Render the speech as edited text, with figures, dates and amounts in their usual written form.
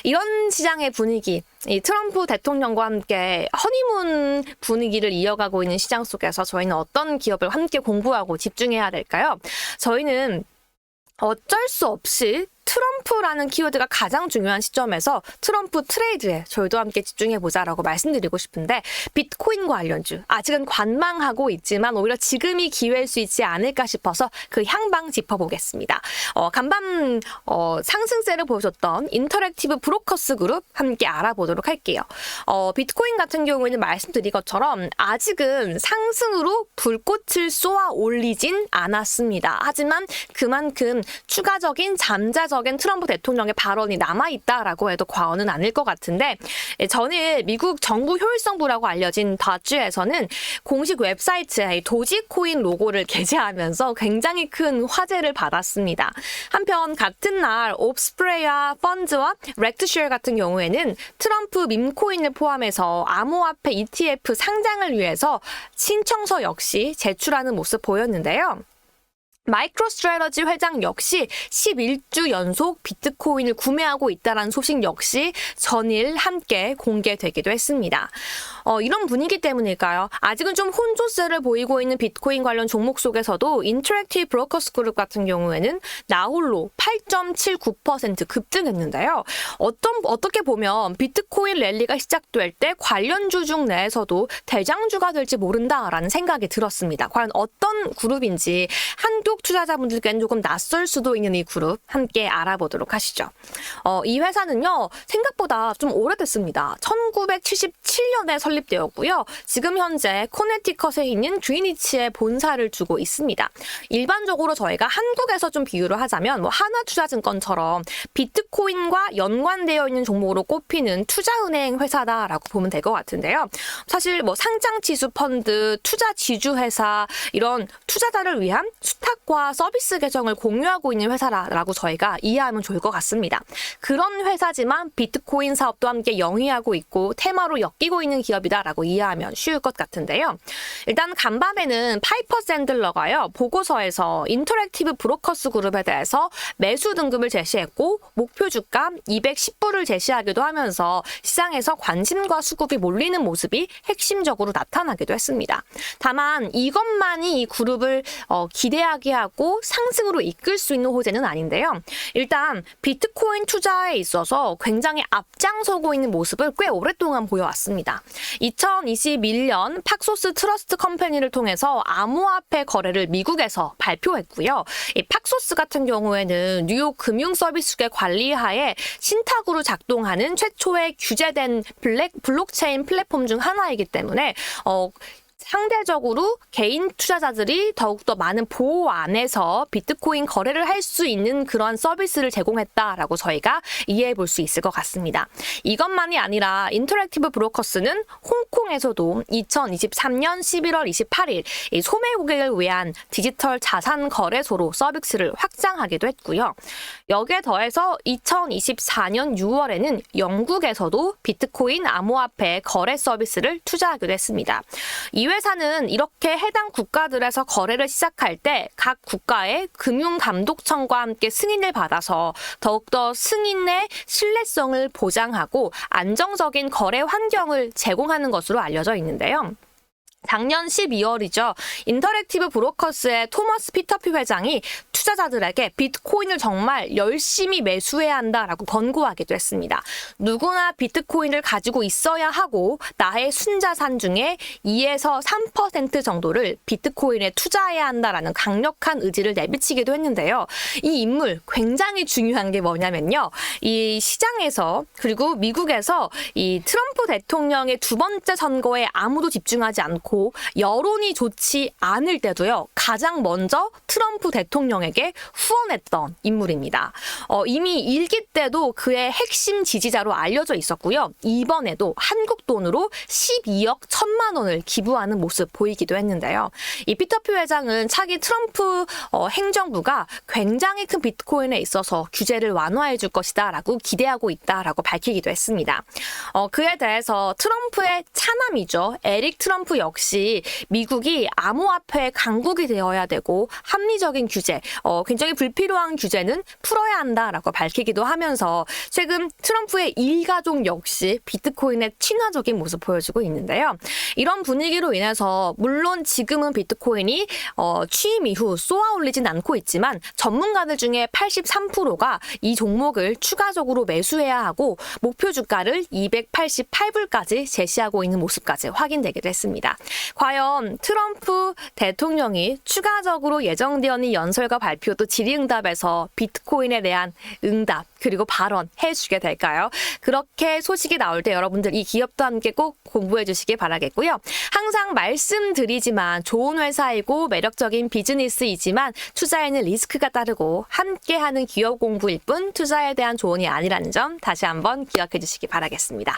이런 시장의 분위기, 이 트럼프 대통령과 함께 허니문 분위기를 이어가고 있는 시장 속에서 저희는 어떤 기업을 함께 공부하고 집중해야 될까요? 저희는 어쩔 수 없이 트럼프라는 키워드가 가장 중요한 시점에서 트럼프 트레이드에 저희도 함께 집중해보자라고 말씀드리고 싶은데, 비트코인 관련주 아직은 관망하고 있지만 오히려 지금이 기회일 수 있지 않을까 싶어서 그 향방 짚어보겠습니다. 간밤 상승세를 보여줬던 인터랙티브 브로커스 그룹 함께 알아보도록 할게요. 비트코인 같은 경우에는 말씀드린 것처럼 아직은 상승으로 불꽃을 쏘아 올리진 않았습니다. 하지만 그만큼 추가적인 잠재적인 트럼프 대통령의 발언이 남아있다라고 해도 과언은 아닐 것 같은데, 전일 미국 정부 효율성부라고 알려진 다주에서는 공식 웹사이트에 도지코인 로고를 게재하면서 굉장히 큰 화제를 받았습니다. 한편 같은 날 옵스프레이와 펀즈와 렉트쉘 같은 경우에는 트럼프 밈코인을 포함해서 암호화폐 ETF 상장을 위해서 신청서 역시 제출하는 모습 보였는데요. 마이크로스트래러지 회장 역시 11주 연속 비트코인을 구매하고 있다는 소식 역시 전일 함께 공개되기도 했습니다. 이런 분위기 때문일까요? 아직은 좀 혼조세를 보이고 있는 비트코인 관련 종목 속에서도 인터랙티브 브로커스 그룹 같은 경우에는 나홀로 8.79% 급등했는데요. 어떻게 보면 비트코인 랠리가 시작될 때 관련주 중 내에서도 대장주가 될지 모른다라는 생각이 들었습니다. 과연 어떤 그룹인지 한국 투자자분들께는 조금 낯설 수도 있는 이 그룹 함께 알아보도록 하시죠. 이 회사는요, 생각보다 좀 오래됐습니다. 1977년에 설립되었고요. 지금 현재 코네티컷에 있는 그리니치에 본사를 두고 있습니다. 일반적으로 저희가 한국에서 좀 비유를 하자면 하나투자증권처럼 비트코인과 연관되어 있는 종목으로 꼽히는 투자은행 회사다라고 보면 될 것 같은데요. 사실 상장지수 펀드, 투자 지주회사, 이런 투자자를 위한 수탁과 서비스 계정을 공유하고 있는 회사라고 저희가 이해하면 좋을 것 같습니다. 그런 회사지만 비트코인 사업도 함께 영위하고 있고 테마로 엮이고 있는 기업이다라고 이해하면 쉬울 것 같은데요. 일단 간밤에는 파이퍼 샌들러가요, 보고서에서 인터랙티브 브로커스 그룹에 대해서 매수 등급을 제시했고 목표 주가 210불을 제시하기도 하면서 시장에서 관심과 수급이 몰리는 모습이 핵심적으로 나타나기도 했습니다. 다만 이것만이 이 그룹을 기대하게 하고 상승으로 이끌 수 있는 호재는 아닌데요. 일단 비트코인 투자에 있어서 굉장히 앞장서고 있는 모습을 꽤 오랫동안 보여왔습니다. 2021년 팍소스 트러스트 컴퍼니를 통해서 암호화폐 거래를 미국에서 발표했고요. 이 팍소스 같은 경우에는 뉴욕 금융서비스계 관리하에 신탁으로 작동하는 최초의 규제된 블록체인 플랫폼 중 하나이기 때문에 상대적으로 개인 투자자들이 더욱더 많은 보호 안에서 비트코인 거래를 할 수 있는 그런 서비스를 제공했다라고 저희가 이해해 볼 수 있을 것 같습니다. 이것만이 아니라 인터랙티브 브로커스는 홍콩에서도 2023년 11월 28일 이 소매 고객을 위한 디지털 자산 거래소로 서비스를 확장하기도 했고요. 여기에 더해서 2024년 6월에는 영국에서도 비트코인 암호화폐 거래 서비스를 투자하기도 했습니다. 이 회사는 이렇게 해당 국가들에서 거래를 시작할 때 각 국가의 금융감독청과 함께 승인을 받아서 더욱더 승인의 신뢰성을 보장하고 안정적인 거래 환경을 제공하는 것으로 알려져 있는데요. 작년 12월이죠. 인터랙티브 브로커스의 토머스 피터피 회장이 투자자들에게 비트코인을 정말 열심히 매수해야 한다라고 권고하기도 했습니다. 누구나 비트코인을 가지고 있어야 하고 나의 순자산 중에 2에서 3% 정도를 비트코인에 투자해야 한다라는 강력한 의지를 내비치기도 했는데요. 이 인물 굉장히 중요한 게 뭐냐면요. 이 시장에서 그리고 미국에서 이 트럼프 대통령의 두 번째 선거에 아무도 집중하지 않고 여론이 좋지 않을 때도요, 가장 먼저 트럼프 대통령에게 후원했던 인물입니다. 이미 일기 때도 그의 핵심 지지자로 알려져 있었고요. 이번에도 한국 돈으로 12억 1천만 원을 기부하는 모습 보이기도 했는데요. 이 피터피 회장은 차기 트럼프 행정부가 굉장히 큰 비트코인에 있어서 규제를 완화해 줄 것이다 라고 기대하고 있다라고 밝히기도 했습니다. 그에 대해서 트럼프의 차남이죠. 에릭 트럼프 역시 미국이 암호화폐 강국이 되어야 되고 합리적인 규제, 굉장히 불필요한 규제는 풀어야 한다라고 밝히기도 하면서 최근 트럼프의 일가족 역시 비트코인의 친화적인 모습 보여주고 있는데요. 이런 분위기로 인해서 물론 지금은 비트코인이 취임 이후 쏘아올리진 않고 있지만 전문가들 중에 83%가 이 종목을 추가적으로 매수해야 하고 목표 주가를 288불까지 제시하고 있는 모습까지 확인되기도 했습니다. 과연 트럼프 대통령이 추가적으로 예정되어 있는 연설과 발표 또 질의응답에서 비트코인에 대한 응답 그리고 발언 해주게 될까요? 그렇게 소식이 나올 때 여러분들 이 기업도 함께 꼭 공부해 주시기 바라겠고요. 항상 말씀드리지만 좋은 회사이고 매력적인 비즈니스이지만 투자에는 리스크가 따르고 함께하는 기업 공부일 뿐 투자에 대한 조언이 아니라는 점 다시 한번 기억해 주시기 바라겠습니다.